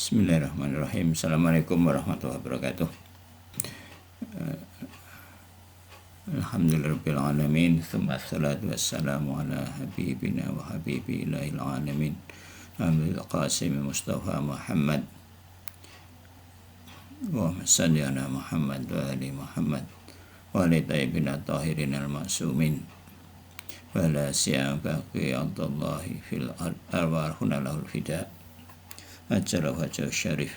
Bismillahirrahmanirrahim. Assalamualaikum warahmatullahi wabarakatuh. Alhamdulillahirabbil alamin. Tsumma assalatu wassalamu ala habibina wa habibi ilahil alamin. Abil Qasim Mustafa Muhammad. Wa salli ala Muhammad wa ali Muhammad wa ali tayyibin tahirin al-ma'sumin. Wa la siyabaqi Abdullahi fil arwahuna lahul fida. Acara wajah syarif.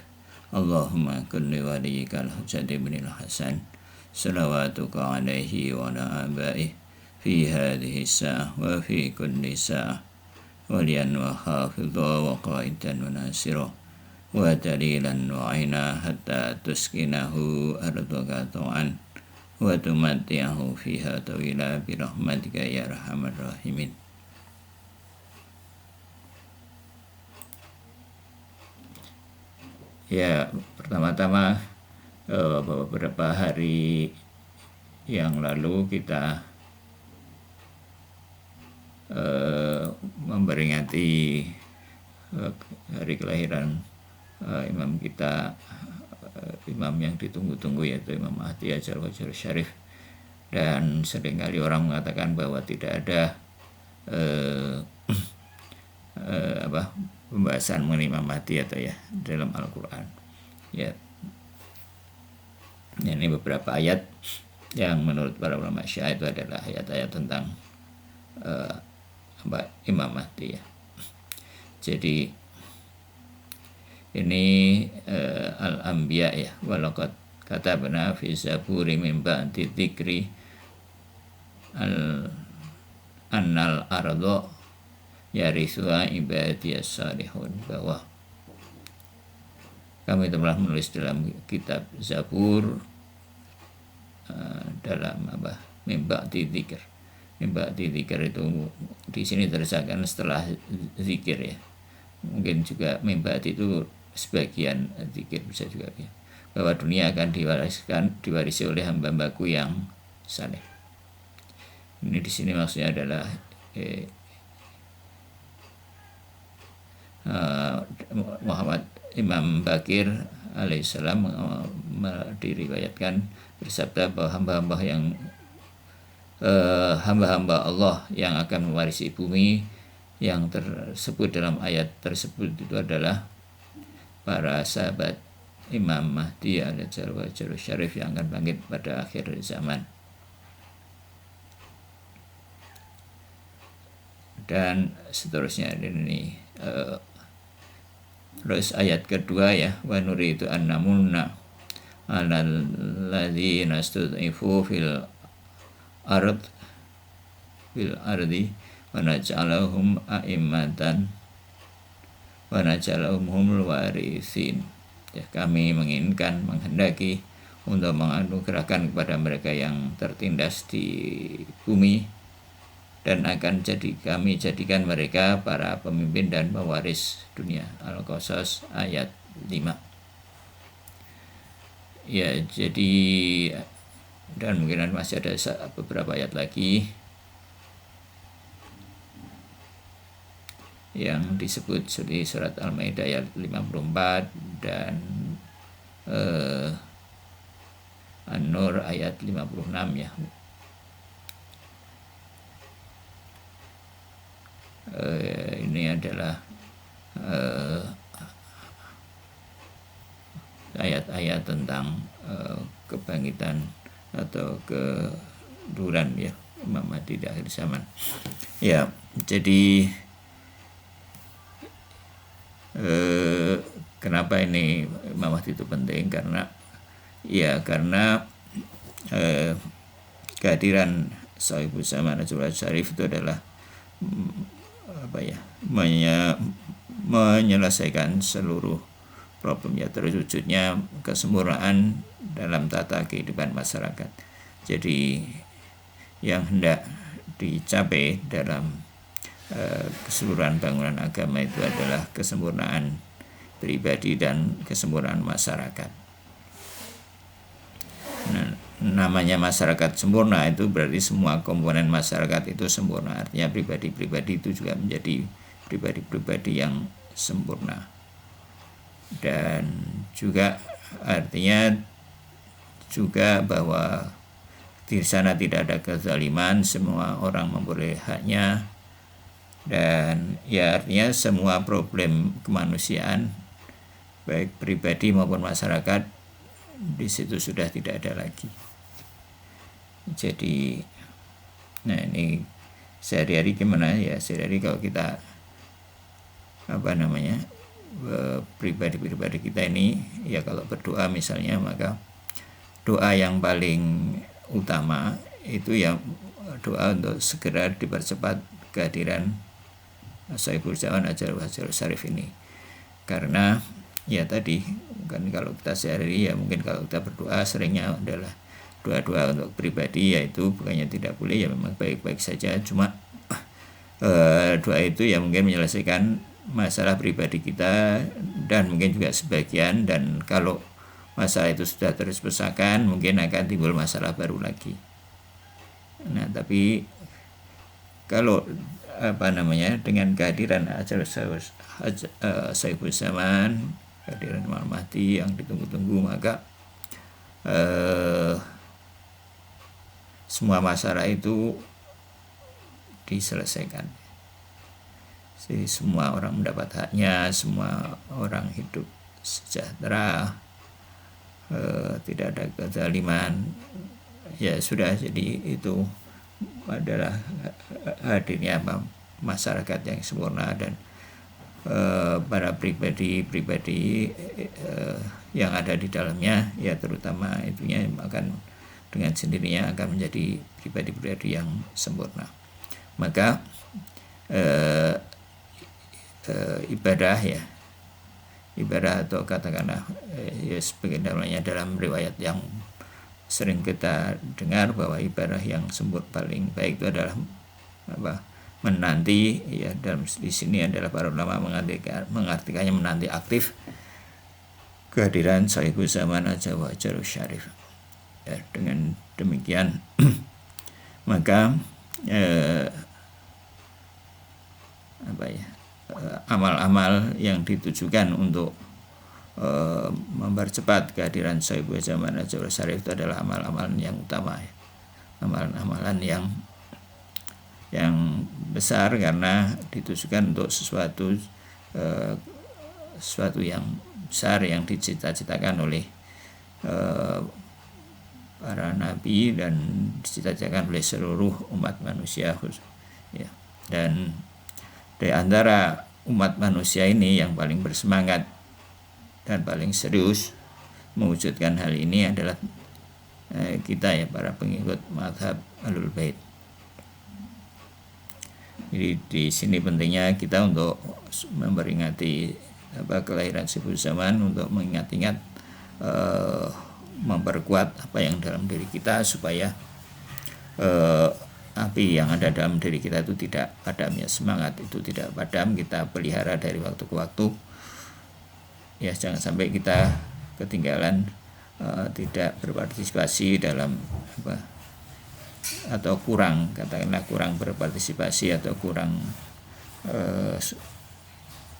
Allahumma kulli waliyikal hujjati ibnil Hasan salawatuka alaihi wa ala abaih fi hadhihi sa'ah wa fi kulli sa'ah waliyan wa hafidha wa qaidan wa nasira wa dalilan wa aina hatta tuskinahu ardaka ta'an wa tumatti'ahu fiha tawila birahmatika ya arhamar rahimin. Ya, pertama-tama beberapa hari yang lalu kita memperingati hari kelahiran imam kita, imam yang ditunggu-tunggu, yaitu Imam Mahdi Ajal Wajal Syarif. Dan seringkali orang mengatakan bahwa tidak ada pembahasan mengenai Imam Mahdi atau ya dalam Al-Quran. Ya, ini beberapa ayat yang menurut para ulama Syiah itu adalah ayat-ayat tentang Imam Mahdi ya. Jadi ini Al-Anbiya ya, walaqad katabna fi zaburi min ba'di dzikri annal ardo yarisuha ibadiyas salihun, bahwa kami telah menulis dalam kitab Zabur dalam mimba dzikir. Mimba dzikir itu di sini terusakan setelah zikir ya. Mungkin juga mimba itu sebagian zikir bisa juga ya. Bahwa dunia akan diwarisi oleh hamba-hambaku yang saleh. Ini di sini maksudnya adalah Muhammad Imam Bakir alaihissalam diriwayatkan bersabda bahwa hamba-hamba Allah yang akan mewarisi bumi yang tersebut dalam ayat tersebut itu adalah para sahabat Imam Mahdi Ajal Wajal Syarif yang akan bangkit pada akhir zaman. Dan seterusnya ini terus ayat kedua ya, wa nuridu an namunna 'alal ladzina stud'ifu fil ardi wa naj'alahum a'immatan wa naj'alahum humul warithin. Ya, kami menginginkan, menghendaki untuk menganugerahkan kepada mereka yang tertindas di bumi, dan akan kami jadikan mereka para pemimpin dan pewaris dunia. Al-Qasas ayat 5. Ya, jadi dan mungkin masih ada beberapa ayat lagi yang disebut di surat Al-Maidah ayat 54 dan An-Nur ayat 56 ya. Ini adalah ayat-ayat tentang kebangkitan atau keduran ya Imam Mahdi di akhir zaman. Ya, jadi kenapa ini Imam Mahdi itu penting? Karena kehadiran Sahibul Zaman Ajal Syarif itu adalah menyelesaikan seluruh problem ya, terwujudnya kesempurnaan dalam tata kehidupan masyarakat. Jadi yang hendak dicapai dalam keseluruhan bangunan agama itu adalah kesempurnaan pribadi dan kesempurnaan masyarakat. Nah, namanya masyarakat sempurna itu berarti semua komponen masyarakat itu sempurna. Artinya pribadi-pribadi itu juga menjadi pribadi-pribadi yang sempurna. Dan juga artinya juga bahwa di sana tidak ada kezaliman, semua orang memperoleh haknya. Dan ya artinya semua problem kemanusiaan baik pribadi maupun masyarakat di situ sudah tidak ada lagi. Jadi nah ini sehari-hari gimana ya, sehari-hari kalau kita pribadi-pribadi kita ini ya, kalau berdoa misalnya, maka doa yang paling utama itu ya doa untuk segera dipercepat kehadiran Saiful Zaman Ajalul Syarif ini. Karena ya tadi kan kalau kita sehari-hari ya mungkin kalau kita berdoa seringnya adalah doa-doa untuk pribadi, yaitu bukannya tidak boleh, ya memang baik-baik saja, cuma doa itu ya mungkin menyelesaikan masalah pribadi kita dan mungkin juga sebagian, dan kalau masalah itu sudah terus besarkan mungkin akan timbul masalah baru lagi. Nah tapi kalau dengan kehadiran Ajalul Saiful Zaman, kehadiran Imam Mahdi yang ditunggu-tunggu, maka semua masalah itu diselesaikan. Jadi semua orang mendapat haknya, semua orang hidup sejahtera, tidak ada kezaliman. Ya sudah, jadi itu adalah hadirnya masyarakat yang sempurna, dan para pribadi-pribadi yang ada di dalamnya ya terutama itunya akan dengan sendirinya akan menjadi pribadi-pribadi yang sempurna. Maka ibadah atau katakanlah ya sebagai namanya dalam riwayat yang sering kita dengar, bahwa ibadah yang paling baik itu adalah menanti, ya dalam di sini adalah para ulama mengartikannya menanti aktif kehadiran Saiful Zaman Ajalul Syarif. Ya, dengan demikian maka amal-amal yang ditujukan untuk mempercepat kehadiran Saiful Zaman Ajalul Syarif itu adalah amalan-amalan yang utama, ya. Amalan-amalan yang besar, karena ditujukan untuk sesuatu yang besar yang dicita-citakan oleh para nabi dan dicita-citakan oleh seluruh umat manusia, ya. Dan di antara umat manusia ini yang paling bersemangat dan paling serius mewujudkan hal ini adalah kita, ya, para pengikut mazhab Ahlul Bait. Jadi di sini pentingnya kita untuk memperingati kelahiran Saiful Zaman, untuk mengingat-ingat, memperkuat apa yang dalam diri kita, supaya api yang ada dalam diri kita itu tidak padam, ya, semangat itu tidak padam, kita pelihara dari waktu ke waktu, ya, jangan sampai kita ketinggalan, tidak berpartisipasi dalam atau kurang berpartisipasi, atau kurang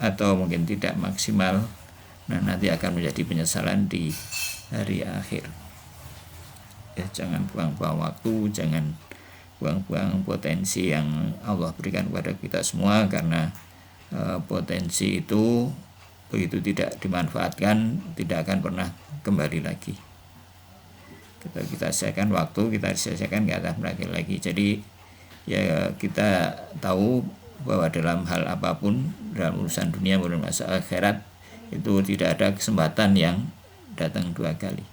atau mungkin tidak maksimal. Nah, nanti akan menjadi penyesalan di hari akhir. Ya, jangan buang-buang waktu, jangan buang-buang potensi yang Allah berikan kepada kita semua, karena potensi itu begitu tidak dimanfaatkan tidak akan pernah kembali lagi. Kita siakan waktu, kita sia-siakan, nggak akan berakhir lagi. Jadi ya kita tahu bahwa dalam hal apapun, dalam urusan dunia maupun masalah akhirat, itu tidak ada kesempatan yang datang dua kali.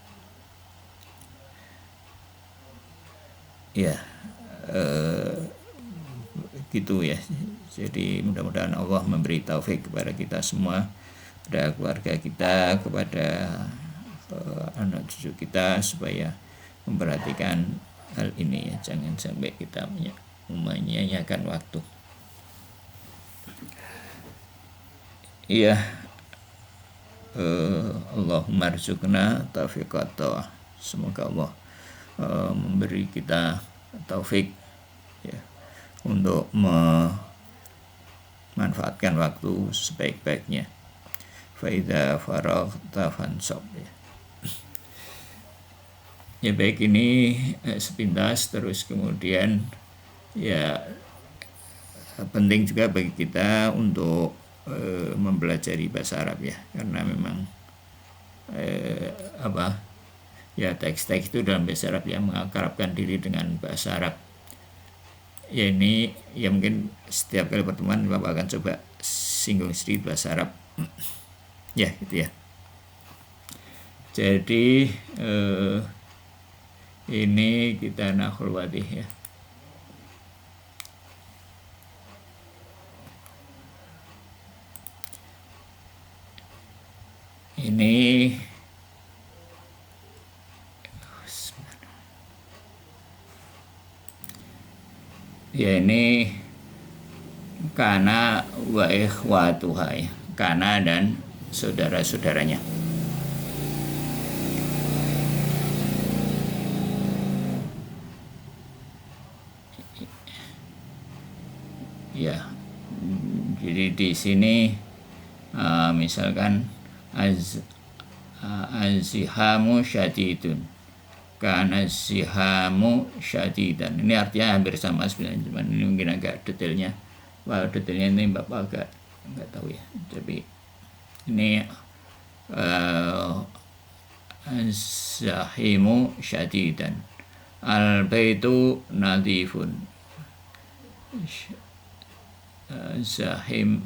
Ya, gitu ya. Jadi mudah-mudahan Allah memberi taufik kepada kita semua, kepada keluarga kita, kepada anak cucu kita, supaya memperhatikan hal ini, ya. Jangan sampai kita menyia-nyiakan waktu. Iya, Allahumma rzuqna taufiqata. Semoga Allah memberi kita taufik, ya, untuk memanfaatkan waktu sebaik-baiknya. fa idza faraghta fansab. Ya baik, ini sepintas. Terus kemudian ya penting juga bagi kita untuk mempelajari bahasa Arab ya, karena memang ya teks-teks itu dalam bahasa Arab yang mengakrabkan diri dengan bahasa Arab. Ya ini ya mungkin setiap kali pertemuan Bapak akan coba singgung sedikit bahasa Arab. Ya gitu ya. Jadi ini kita nahul wadih ya. Ini ya, ini kana wa ikhwatuha ya, kana dan saudara-saudaranya. Ya, jadi di sini misalkan az-zihamu syadidun, kana az-zihamu syadidan. Ini artinya hampir sama sebenarnya, cuman ini mungkin agak detailnya. Wah, detailnya ini Bapak agak nggak tahu ya. Tapi ini az-zahimu syadidan, al-baitu nadifun. Zahim,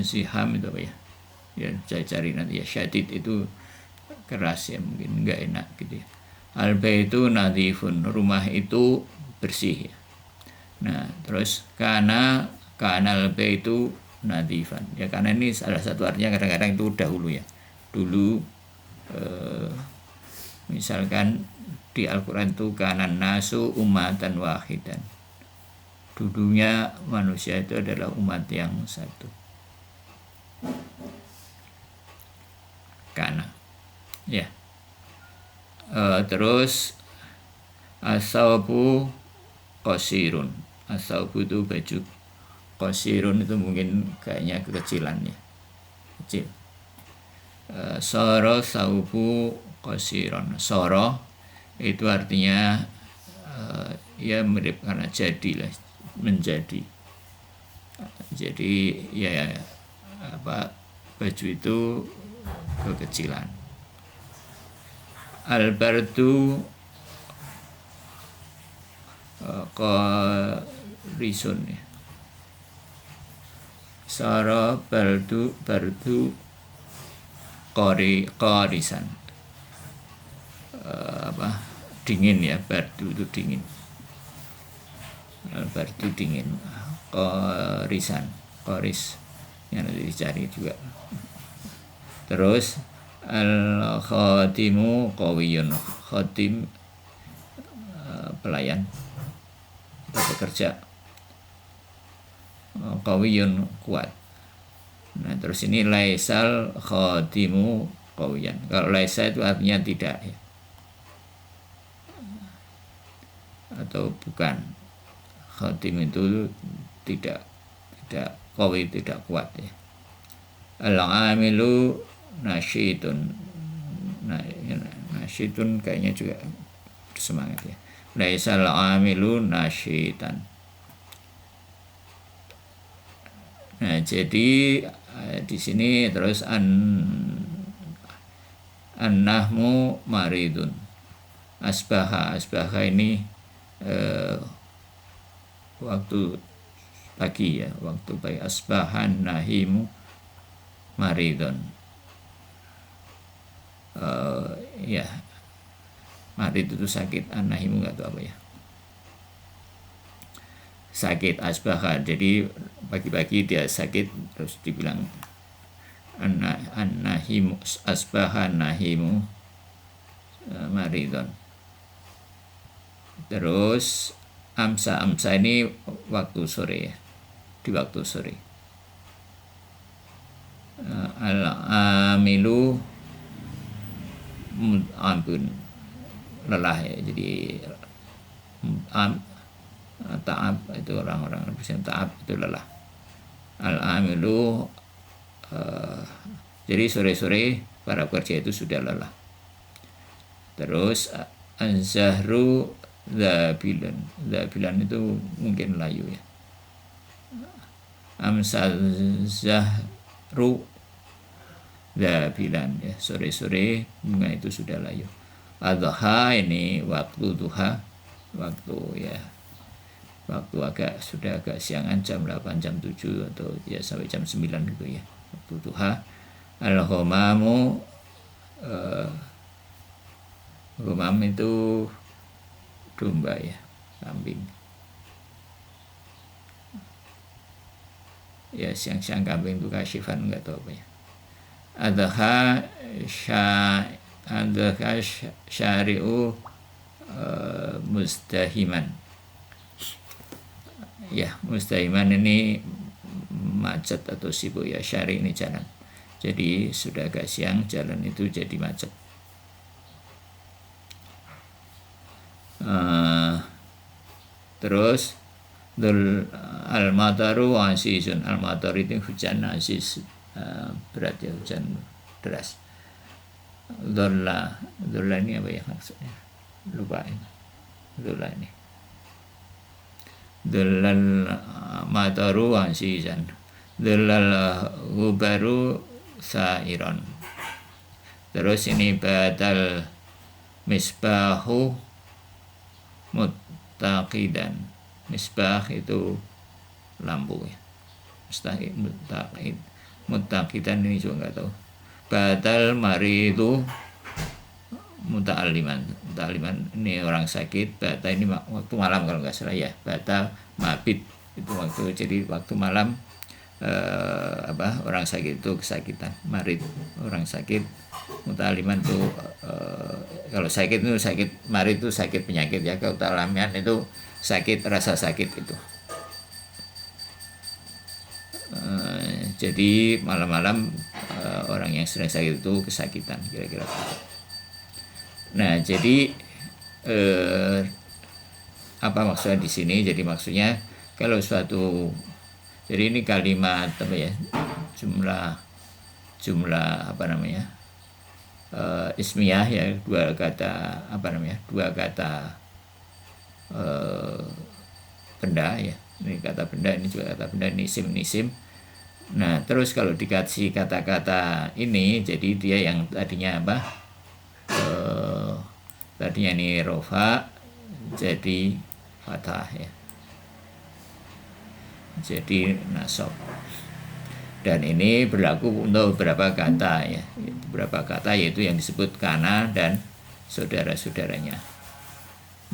ziham itu apa ya? Ya saya cari nanti ya. Syadid itu keras ya, mungkin nggak enak gitu ya. Al-baitu nadifun, rumah itu bersih ya. Nah terus kana al-baitu nadifan ya, karena ini salah satu artinya kadang-kadang itu dahulu ya. Dulu misalkan di Al-Quran itu kanan nasu umatan wahidan, dulunya manusia itu adalah umat yang satu. Kana ya. Terus as-saubu qasirun, as-saubu itu baju, qasirun itu mungkin kayaknya kekecilan ya, kecil. Soro saubu qasiron, soro itu artinya ya mirip karena jadilah, menjadi. Jadi ya baju itu kekecilan. Al-bardu qarisun ya. Sara bardu qarisan. Dingin ya, bardu itu dingin. Al-bardu dingin. Qarisan, qaris yang nanti dicari juga. Terus al-khatimu qawiyun, khatim pelayan atau pekerja, qawiyun kuat. Nah terus ini laisal khatimu qawiyan. Kalau laisa itu artinya tidak ya, atau bukan. Khatim itu tidak qawi, tidak kuat ya. Al-amilu nasyitun, nasyitun kayaknya juga semangat ya. Laisal amilu nasyitan. Nah jadi di sini terus an-nahmu maridun. Asbaha ini waktu pagi ya, waktu pagi. Asbahan nahimu maridun. Ya, marid itu sakit, an-nahimu nggak tahu apa ya, sakit. Asbaha jadi pagi-pagi dia sakit, terus dibilang an-nahimu, asbahan nahimu maridun. Terus amsa ini waktu sore ya, di waktu sore. Al-amilu ampun, lelah ya, jadi ta'ab itu orang-orang yang ta'ab itu lelah. Al-amilu Jadi sore-sore para pekerja itu sudah lelah. Terus Zahru Zabilan itu mungkin layu ya. Amsal Zahru Zabilan ya, sore-sore bunga itu sudah layu. Adha ini waktu duha, waktu ya, waktu sudah agak siangan, jam 8, jam 7 atau ya sampai jam 9 gitu ya, waktu duha. Al-ghomamu gomam itu domba ya, kambing ya, siang-siang kambing itu kasyifan, enggak tahu apa ya. Adha syari'u mustahiman ya, mustahiman ini macet atau sibuk ya, syari ini jalan. Jadi sudah agak siang, jalan itu jadi macet. Terus al-mataru azizun, al-matar itu hujan, aziz berat ya, hujan deras. Dolla ini apa ya maksudnya? Lupa ini. Dolla ini. Dollal mataru azizan. Dollal gubaru sairon. Terus ini badal misbahu muttaqidan. Misbah itu lampu ya. Muttaqidan ini juga nggak tahu. Badal maridu muta'alliman ini orang sakit. Bata ini waktu malam kalau nggak salah ya. Bata mabit itu waktu, jadi waktu malam orang sakit itu kesakitan. Marid orang sakit, muta'alliman itu kalau sakit itu sakit, marid itu sakit penyakit ya. Kalau ta'alliman itu sakit, rasa sakit itu. Jadi malam-malam orang yang sedang sakit itu kesakitan, kira-kira. Nah, jadi apa maksudnya di sini? Jadi maksudnya kalau suatu, jadi ini kalimat apa ya, jumlah apa namanya, ismiyah ya, dua kata benda ya. Ini kata benda, ini juga kata benda, ini isim. Nah, terus kalau dikasih kata-kata ini, jadi dia yang tadinya apa? Tadinya ini rofa, jadi fathah ya. Jadi nasab. Dan ini berlaku untuk beberapa kata ya. Beberapa kata yaitu yang disebut kana dan saudara-saudaranya.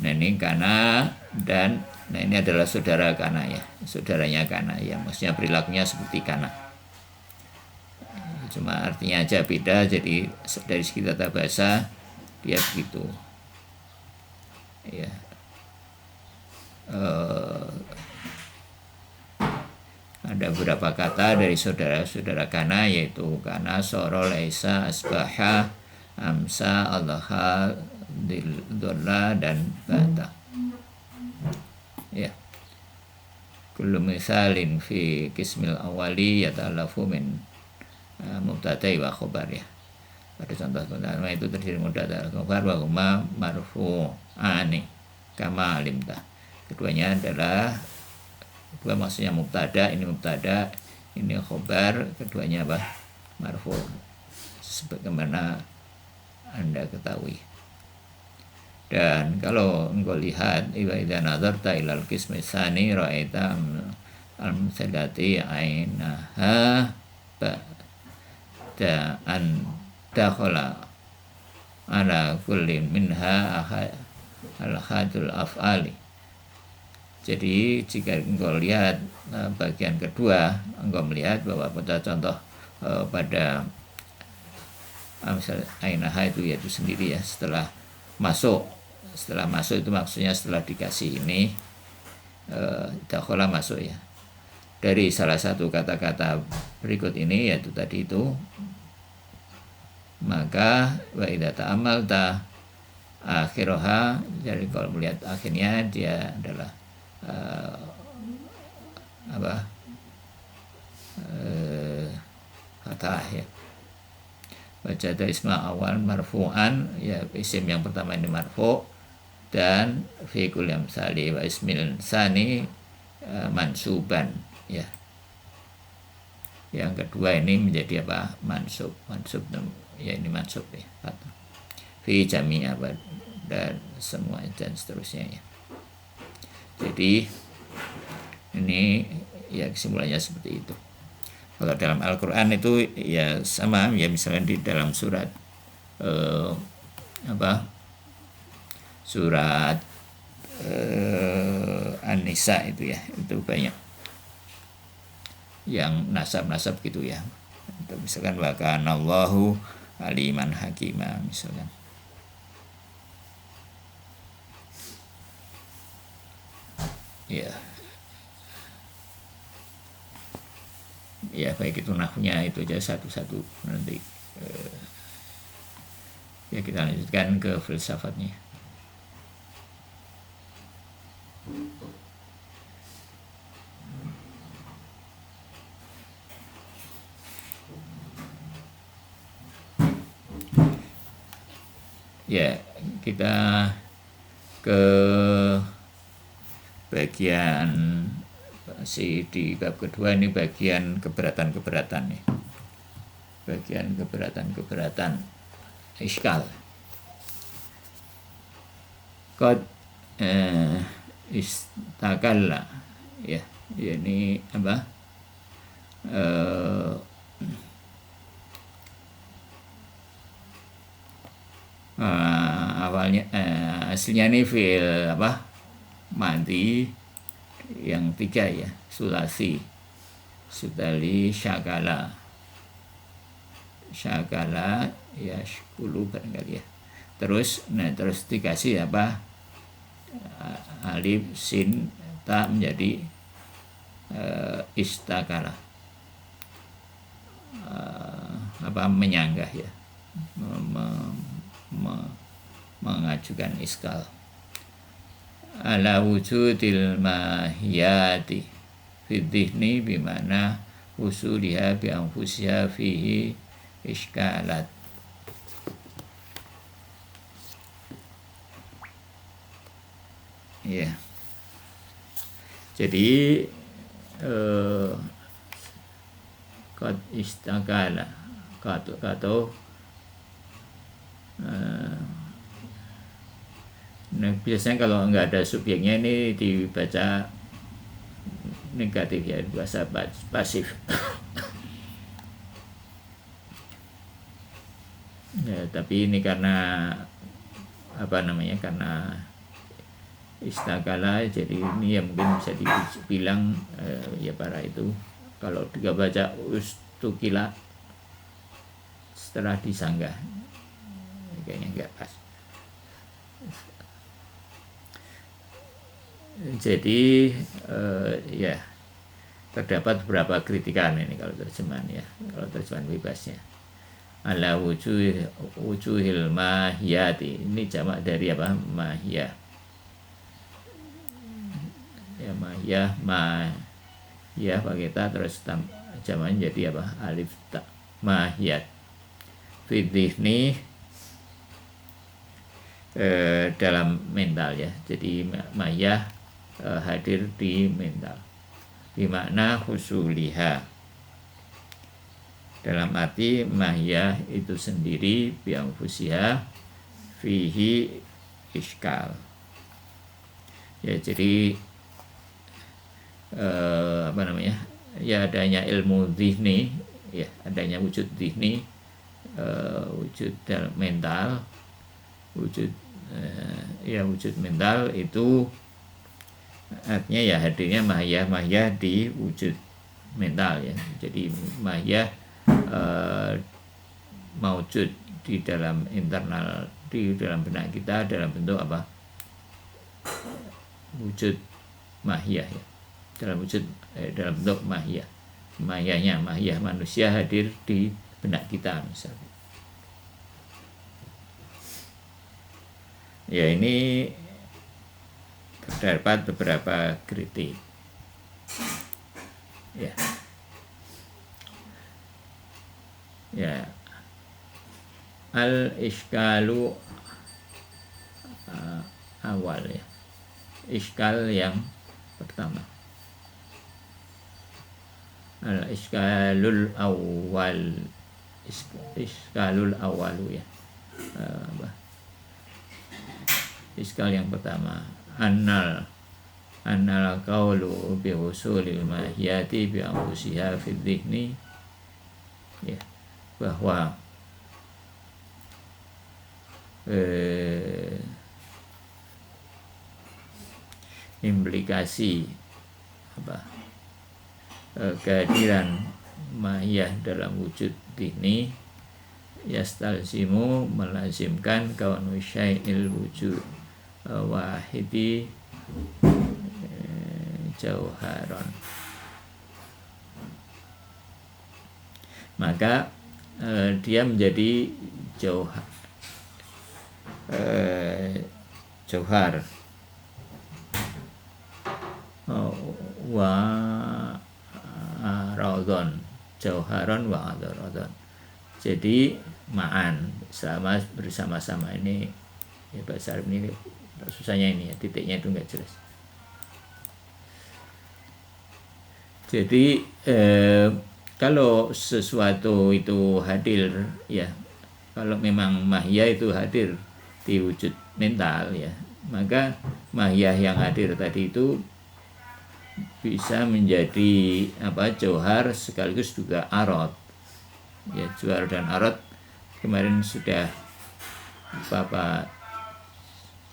Nah, ini kana dan ini adalah saudara kana ya, saudaranya kana ya, maksudnya perilakunya seperti kana. Cuma artinya aja beda, jadi dari segi tata bahasa dia begitu. Ya. Ada beberapa kata dari saudara-saudara kana, yaitu kana, soro, laisa, asbaha, amsa, allaha, dolla, dan bata. Ya. Kullu misalin fi kismil awali yata'alafu min mubtada'i wa khobar ya. Pada contoh pertama itu terdiri mubtada' khobar wa huma marfu'ani kama alimta. Keduanya adalah, kedua maksudnya mubtada, ini khobar, keduanya apa? Marfu', sebagaimana Anda ketahui. Dan kalau engkau lihat, idza nazarta ilal qismi tsani ra'aita al-musadati ainaha ba'da'an dakhala ala kulli minha al-khadul af'ali. Jadi jika engkau lihat bagian kedua, engkau melihat bahwa pada contoh pada misal ainaha itu yaitu sendiri ya, setelah masuk itu maksudnya setelah dikasih ini dakhala masuk ya, dari salah satu kata-kata berikut ini, yaitu tadi itu, maka wa idza ta'amalta akhiraha, jadi kalau melihat akhirnya dia adalah fathah ya. wajada isma awal marfu'an, ya isim yang pertama ini marfu', dan fi kulli amsali wa ismil sani mansuban, ya. Yang kedua ini menjadi apa? Mansub ya, ini mansub ya, fi jami'a dan semua dan seterusnya ya. Jadi ini ya kesimpulannya seperti itu. Kalau dalam Al-Quran itu ya sama ya, misalnya di dalam surat surat An-Nisa itu ya, itu banyak yang nasab-nasab gitu ya. Misalkan wa kana Allahu aliman hakima misalkan. Ya. Ya baik itu nahwnya itu aja satu-satu, nanti ya kita lanjutkan ke filsafatnya. Ya, kita ke bagian di bab kedua ini, bagian keberatan-keberatan nih. Bagian keberatan-keberatan iskal. Qad istakalla ya, ini apa? Awalnya aslinya ini fil apa? Madi yang 3 ya, sulasi, sudali syakala ya, 10 barangkali ya. Terus dikasih apa? Alif sin ta menjadi istakala, menyanggah ya, mengajukan iskal. Ala wujudil mahiyati fi dhihni bimana usuliha bi anfusiha fihi iskalat. Ya. Jadi qad istakala kata nah, biasanya kalau nggak ada subjeknya ini dibaca negatif ya, bahasa pasif. Ya, tapi ini karena karena istakala, jadi ini ya mungkin bisa dibilang ya para itu kalau dia baca ustukila setelah disanggah, kayaknya nggak pas. Jadi ya terdapat beberapa kritikan ini kalau terjemahan ya, kalau terjemahan bebasnya. Ala wujuhil mahiyati, ini jamak dari apa? Mahiyah. Ya mahiyah pakai ta, terus jamaknya jadi apa? Alif ta, mahiyat. Fi dhihni dalam mental ya. Jadi mahiyah hadir di mental, bimakna husuliha, dalam arti mahiyah itu sendiri bianfusiha fihi iskal ya. Jadi ya adanya ilmu dhihni ya, adanya wujud dhihni, wujud mental, wujud mental itu artinya ya hadirnya mahiyah di wujud mental ya. Jadi mahiyah maujud di dalam internal, di dalam benak kita dalam bentuk apa? Wujud mahiyah ya, dalam bentuk mahiyah. Mahiyah manusia hadir di benak kita misalnya. Ya, ini terdapat beberapa kritik ya. al iskalu awal ya, iskal yang pertama, al iskalul awal, iskalul awalu ya, iskal yang pertama, annal qawlu bi usulil mahiyati bi anfusiha fi dhihni ya, bahwa implikasi kehadiran mahiyah dalam wujud ini yastalzimu melazimkan kaunu syai'il wujud wahidi jauharon, maka dia menjadi jauhar wa radon, jauharon wa radon, jadi ma'an bersama-sama ini ya, bahasa Arab ini susahnya ini ya, titiknya itu enggak jelas. Jadi kalau sesuatu itu hadir ya, kalau memang mahiyah itu hadir di wujud mental ya, maka mahiyah yang hadir tadi itu bisa menjadi jauhar sekaligus juga arad ya. Jauhar dan arad kemarin sudah Bapak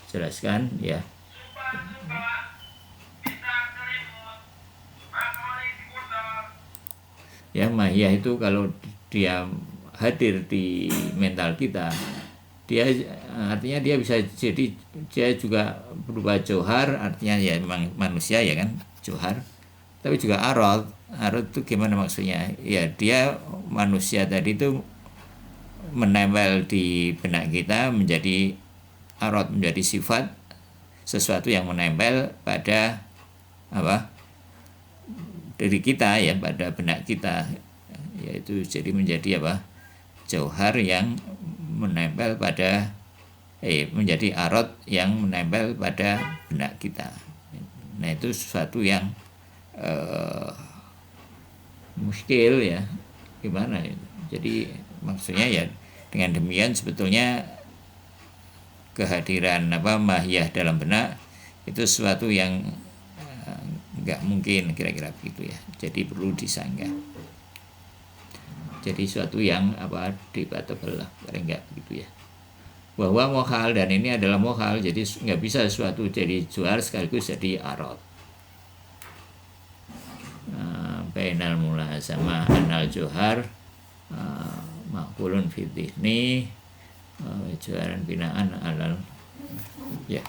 jelaskan ya. Ya, mahiyah itu kalau dia hadir di mental kita, dia artinya dia bisa jadi, dia juga berupa jauhar, artinya ya memang manusia ya kan, jauhar, tapi juga arad itu gimana maksudnya ya, dia manusia tadi itu menempel di benak kita menjadi arad, menjadi sifat sesuatu yang menempel pada diri kita ya, pada benak kita, yaitu jadi menjadi jauhar yang menempel pada menjadi arad yang menempel pada benak kita. Nah, itu sesuatu yang muskil ya, gimana ya. Jadi maksudnya ya, dengan demikian sebetulnya kehadiran mahiyah dalam benak itu sesuatu yang nggak mungkin, kira-kira begitu ya. Jadi perlu disanggah. Jadi suatu yang debatable lah, paling nggak begitu ya. Bahwa mohal, dan ini adalah mohal, jadi nggak bisa suatu jadi jauhar sekaligus jadi arad. Bainal mulazamah anal jauhar maqulun fi dhihni jauharan binaan alal ya.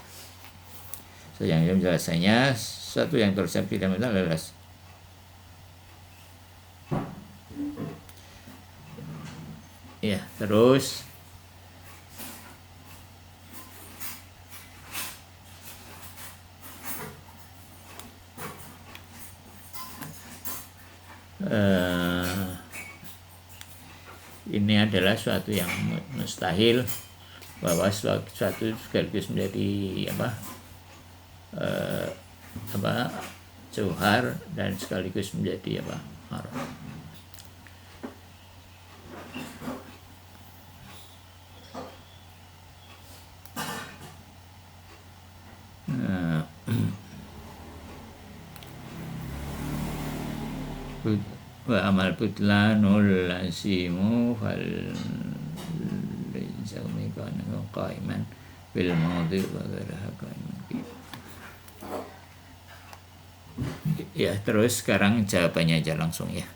So, yang penjelasannya, sesuatu yang tersiap di dalam mental adalah ya. Terus ini adalah suatu yang mustahil, bahwa suatu sekaligus menjadi jauhar dan sekaligus menjadi arad. Wa amal butlanul lasimu fal zaumi kana qaiman bil madhi wa ghayriha qaiman. Ya, terus sekarang jawabannya aja langsung ya.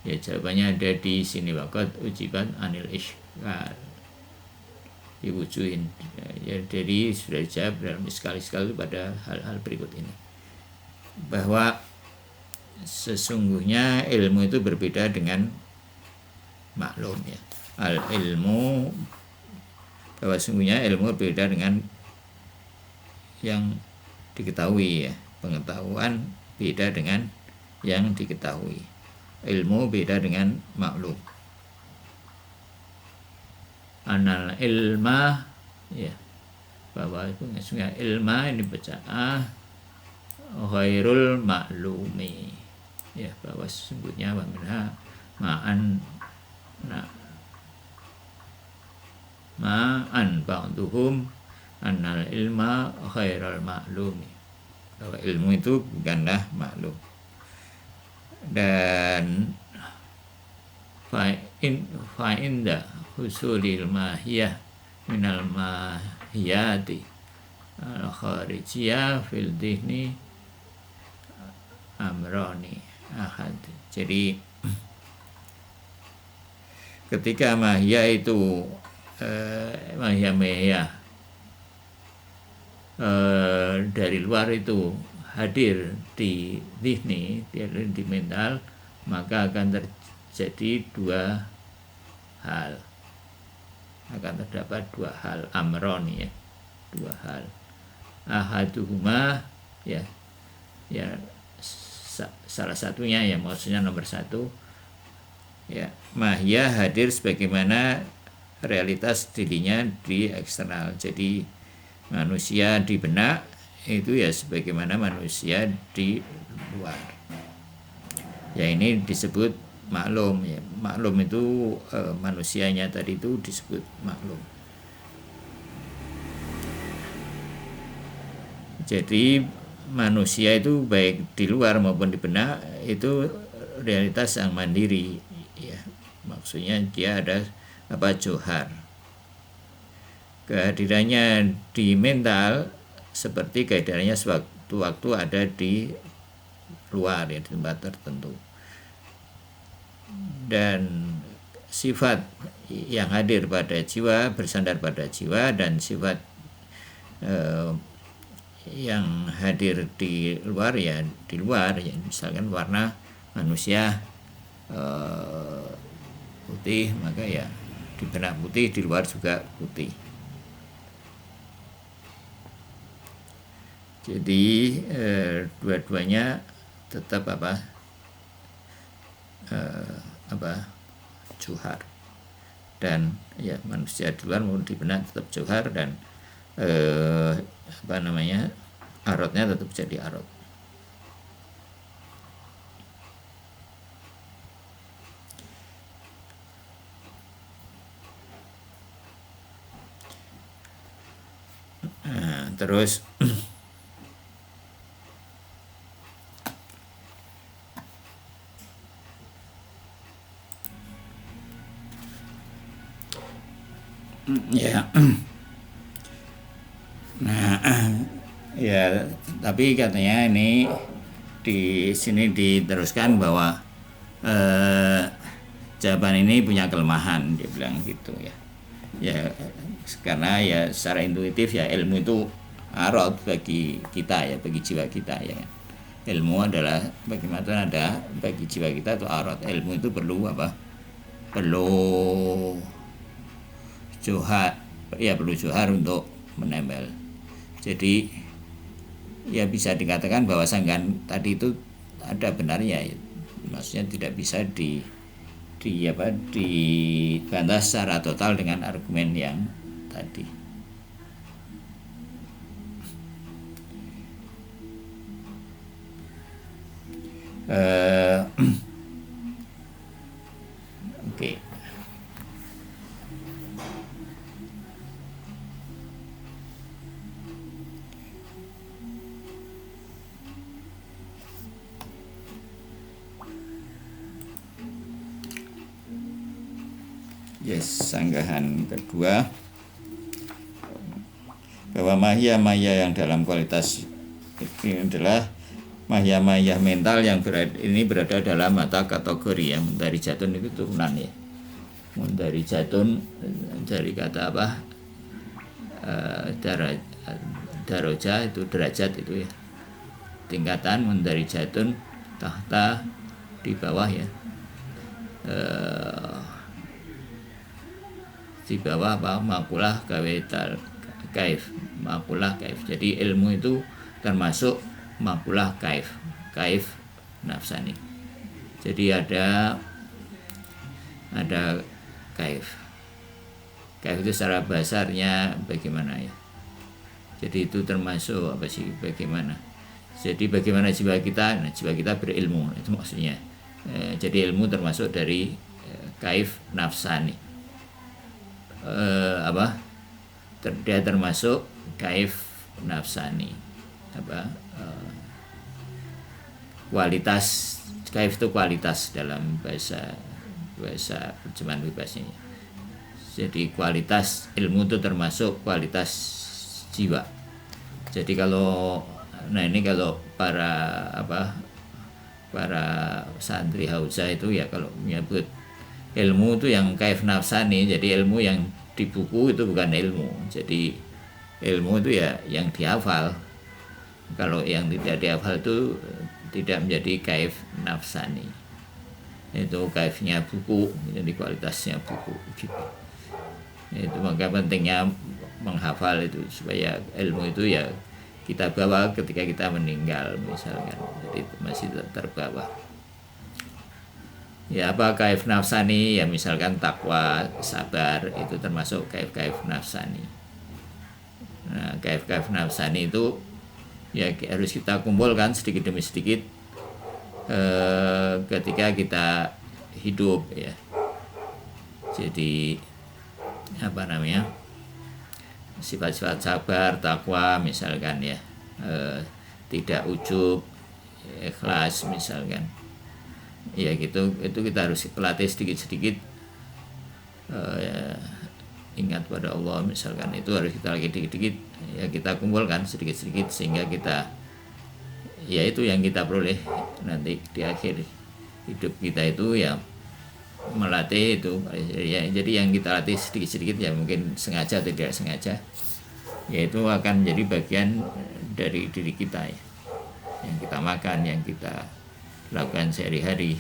Ya, jawabannya ada di sini, waqad ujibat anil iskal diwujuhin ya. Jadi sudah dijawab dalam sekali-sekali pada hal-hal berikut ini, bahwa sesungguhnya ilmu itu berbeda dengan maklum ya. Al ilmu, bahwa sesungguhnya ilmu berbeda dengan yang diketahui ya. Pengetahuan beda dengan yang diketahui. ilmu beda dengan maklum. Anal ilma, ya, bahwa sesungguhnya ilma ini baca ghairul maklumi, ya, bahwa sesungguhnya minha ma'an ba'duhum annal ilma ghairul maklumi, bahwa ilmu itu bukanlah maklum. Dan fa'inda husulil mahiyah minal mahiyati al-kharijiyah fil dihni amroni ahad. Jadi ketika mahiyah itu mahiyah dari luar itu hadir di dihni, di mental, maka akan terjadi dua hal, akan terdapat dua hal, amron, ya, dua hal. Ahaduhuma, ya salah satunya, ya, maksudnya nomor satu, ya, mahya hadir sebagaimana realitas dirinya di eksternal. Jadi manusia di benak itu ya sebagaimana manusia di luar. Ya, ini disebut maklum, ya. Maklum itu manusianya tadi itu disebut maklum. Jadi manusia itu baik di luar maupun di benak itu realitas yang mandiri, ya. Maksudnya dia ada johar. Kehadirannya di mental seperti kehadirannya sewaktu-waktu ada di luar, ya, di tempat tertentu. Dan sifat yang hadir pada jiwa bersandar pada jiwa, dan sifat yang hadir di luar, ya di luar, ya, misalkan warna manusia putih, maka ya di benak putih, di luar juga putih. Jadi dua-duanya tetap johar, dan ya manusia di luar maupun di benak tetap johar, dan arotnya tetap jadi arot. Nah, terus ya, nah, ya, tapi katanya ini di sini diteruskan bahwa jawaban ini punya kelemahan, dia bilang gitu, ya. Ya, karena ya secara intuitif, ya, ilmu itu arot bagi kita, ya, bagi jiwa kita, ya. Ilmu adalah bagaimana ada bagi jiwa kita itu arot. Ilmu itu perlu johar, ya, perlu johar untuk menempel. Jadi ya bisa dikatakan bahwa sanggahan tadi itu ada benarnya, ya. Maksudnya tidak bisa dibantah secara total dengan argumen yang tadi. Oke. Yes, sanggahan kedua, bahwa maya yang dalam kualitas ini adalah maya mental yang berada dalam mata kategori, yang dari jatun itu turunan, ya. Dari jatun dari kata daraja itu derajat, itu, ya, tingkatan. Dari jatun tahta di bawah, ya, di bawah makulah kaif, makulah kaif. Jadi ilmu itu termasuk makulah kaif nafsani. Jadi ada kaif. Kaif itu secara bahasanya bagaimana ya? Jadi itu termasuk apa sih, bagaimana? Jadi bagaimana jiwa kita? Nah, jiwa kita berilmu, itu maksudnya. Jadi ilmu termasuk dari kaif nafsani. Dia termasuk kaif nafsani. Kualitas kaif itu kualitas dalam bahasa terjemahan bebasnya. Jadi kualitas ilmu itu termasuk kualitas jiwa. Jadi kalau para santri Hausa itu ya kalau menyebut ilmu itu yang kaif nafsani, jadi ilmu yang di buku itu bukan ilmu. Jadi ilmu itu ya yang dihafal. Kalau yang tidak dihafal itu tidak menjadi kaif nafsani. Itu kaifnya buku, jadi kualitasnya buku gitu. Itu maka pentingnya menghafal itu supaya ilmu itu ya kita bawa ketika kita meninggal misalkan, jadi itu masih terbawa. Ya apa kaif nafsani ya, misalkan takwa, sabar, itu termasuk kaif nafsani. Nah kaif nafsani itu ya harus kita kumpulkan sedikit demi sedikit ketika kita hidup ya. Jadi sifat-sifat sabar, takwa misalkan ya, tidak ujub, ikhlas misalkan ya gitu, itu kita harus latih sedikit-sedikit, ingat pada Allah misalkan, itu harus kita latih sedikit-sedikit ya, kita kumpulkan sedikit-sedikit sehingga kita ya itu yang kita peroleh nanti di akhir hidup kita itu ya, melatih itu ya. Jadi yang kita latih sedikit-sedikit ya, mungkin sengaja atau tidak sengaja, yaitu akan menjadi bagian dari diri kita ya, yang kita makan, yang kita lakukan sehari-hari.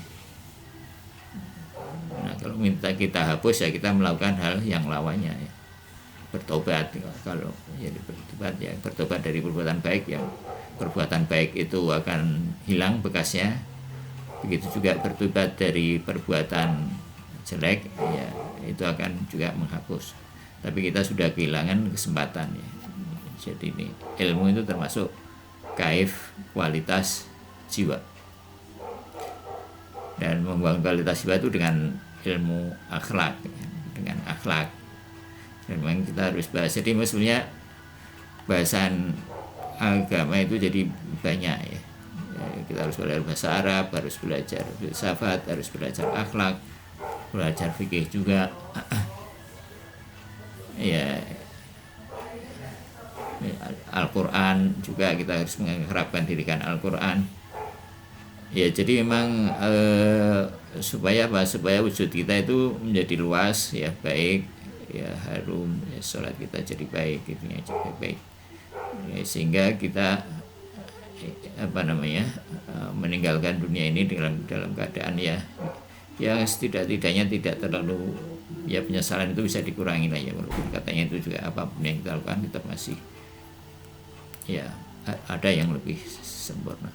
Nah kalau minta kita hapus ya kita melakukan hal yang lawannya ya, bertobat. Kalau jadi bertobat dari perbuatan baik, yang perbuatan baik itu akan hilang bekasnya. Begitu juga bertobat dari perbuatan jelek ya, itu akan juga menghapus. Tapi kita sudah kehilangan kesempatan ya. Jadi ini ilmu itu termasuk kaif kualitas jiwa. Dan membangun kualitas jiwa itu dengan ilmu akhlak, dengan akhlak. Dan memang kita harus bahas. Jadi maksudnya bahasan agama itu jadi banyak ya. Kita harus belajar bahasa Arab, harus belajar filsafat, harus belajar akhlak, belajar fikih juga ya. Al-Quran juga kita harus mengharapkan dirikan Al-Quran ya. Jadi memang supaya wujud kita itu menjadi luas ya, baik ya, harum ya, sholat kita jadi baik, itunya jadi baik ya, sehingga kita meninggalkan dunia ini dalam keadaan ya setidak-tidaknya tidak terlalu ya, penyesalan itu bisa dikurangi lah ya, walaupun katanya itu juga apapun yang kita lakukan kita masih ya ada yang lebih sempurna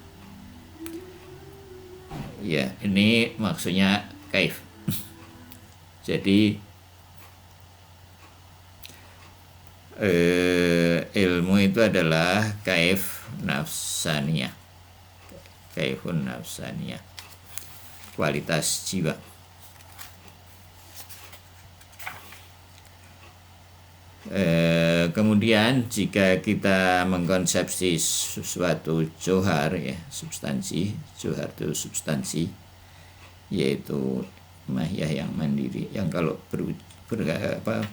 ya. Ini maksudnya kaif. Jadi ilmu itu adalah kaif nafsaniyah, kaifun nafsaniyah, kualitas jiwa. Kemudian jika kita mengkonsepsi suatu johar ya, substansi, johar itu substansi, yaitu mahiyah yang mandiri, yang kalau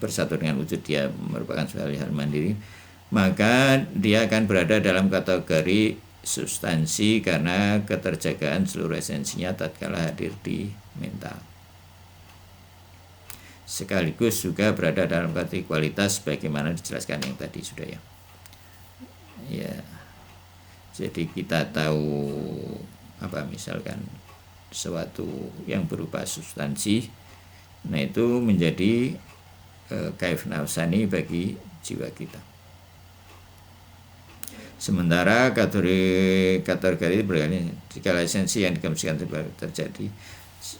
bersatu dengan wujud dia merupakan suatu hal mandiri, maka dia akan berada dalam kategori substansi karena keterjagaan seluruh esensinya tatkala hadir di mental. Sekaligus juga berada dalam kategori kualitas bagaimana dijelaskan yang tadi sudah ya. Ya. Jadi kita tahu misalkan sesuatu yang berupa substansi, nah itu menjadi kaif nafsani bagi jiwa kita. Sementara kategori berkali jika esensi yang dikonsepsikan terjadi.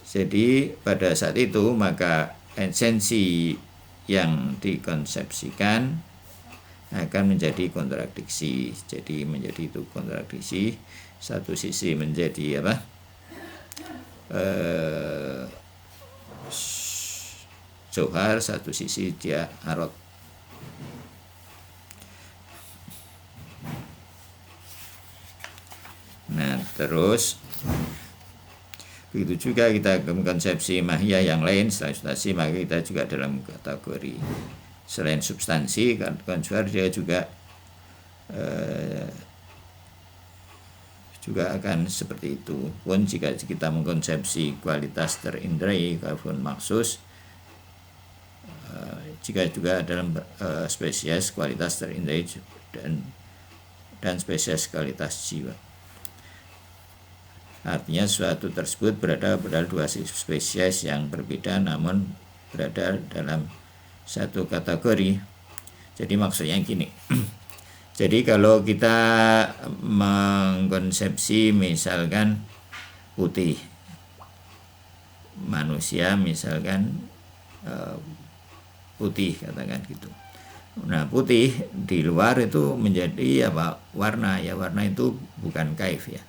Jadi pada saat itu maka esensi yang dikonsepsikan akan menjadi kontradiksi. Jadi menjadi itu kontradiksi. Satu sisi menjadi apa? Johar, satu sisi dia arot. Nah, terus begitu juga kita konsepsi mahiyah yang lain selain substansi, maka kita juga dalam kategori selain substansi kan konsuar dia juga akan seperti itu. Pun jika kita mengkonsepsi kualitas terindrai kalaupun maksus, jika juga dalam spesies kualitas terindrai dan spesies kualitas jiwa. Artinya suatu tersebut berada pada dua spesies yang berbeda namun berada dalam satu kategori. Jadi maksudnya gini. Jadi kalau kita mengkonsepsi misalkan putih, manusia misalkan putih katakan gitu. Nah, putih di luar itu menjadi apa? Warna, ya warna itu bukan kaif ya.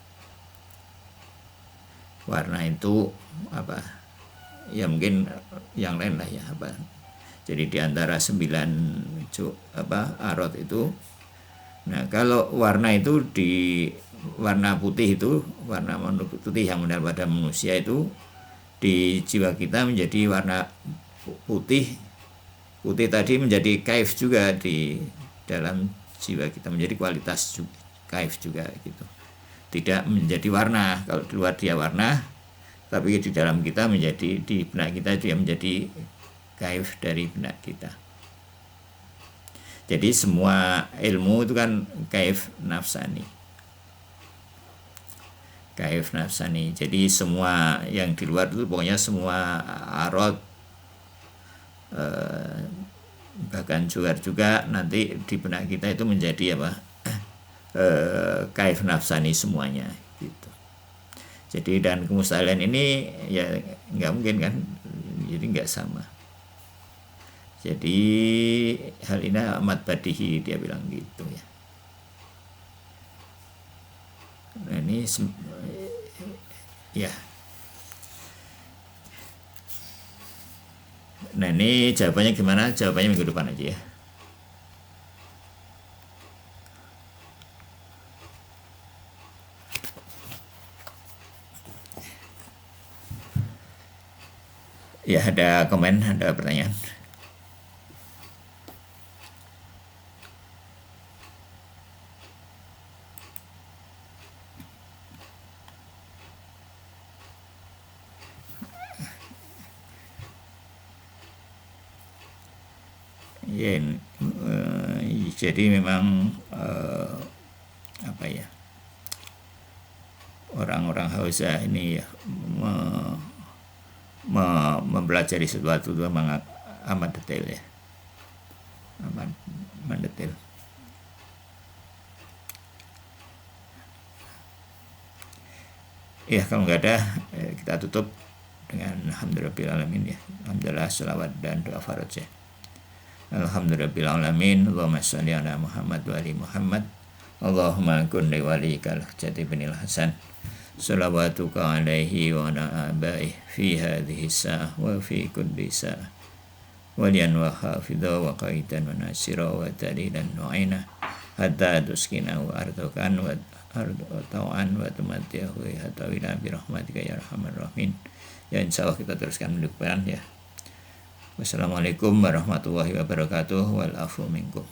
Warna itu apa? Ya mungkin yang lain lah ya apa. Jadi di antara 9 arot itu. Nah, kalau warna itu di warna putih itu, warna putih yang benar pada manusia itu di jiwa kita menjadi warna putih. Putih tadi menjadi kaif juga di dalam jiwa kita, menjadi kualitas kaif juga gitu. Tidak menjadi warna, kalau di luar dia warna, tapi di dalam kita menjadi, di benak kita dia menjadi kaif dari benak kita. Jadi semua ilmu itu kan kaif nafsani. Kaif nafsani. Jadi semua yang di luar itu pokoknya semua arot, bahkan juga nanti di benak kita itu menjadi apa? Kaif nafsani semuanya gitu. Jadi dan kemustahilan ini ya nggak mungkin kan, jadi nggak sama. Jadi hal ini amat badihi, dia bilang gitu ya. Nah ini ya. Nah ini jawabannya gimana? Jawabannya minggu depan aja ya. Ya, ada komen, ada pertanyaan. Ya, jadi memang apa ya, orang-orang Hausa ini ya mempelajari sesuatu itu memang amat detail ya, amat mendetail. Ya kalau nggak ada kita tutup dengan alhamdulillahirabbil ya. Alhamdulillah, selawat dan doa faraj ya. Alhamdulillahirabbil alamin. Allahumma shalli ala Muhammad wa ali Muhammad. Allahumma kun li walikal jati binil hasan. Salawatuka alaihi wa ala abaih fi hadhihi sa'ah wa fi kulli sa'ah. Waliyan wa hafidha wa qaidan wa nasira wa dalilan wa aina hatta tuskina wa ardukan wa tau'an wa tumatiyahu hatta wila birahmatika ya arhamar rahimin. Ya insyaallah kita teruskan minggu depan ya. Wassalamualaikum warahmatullahi wabarakatuh. Wal afu minkum.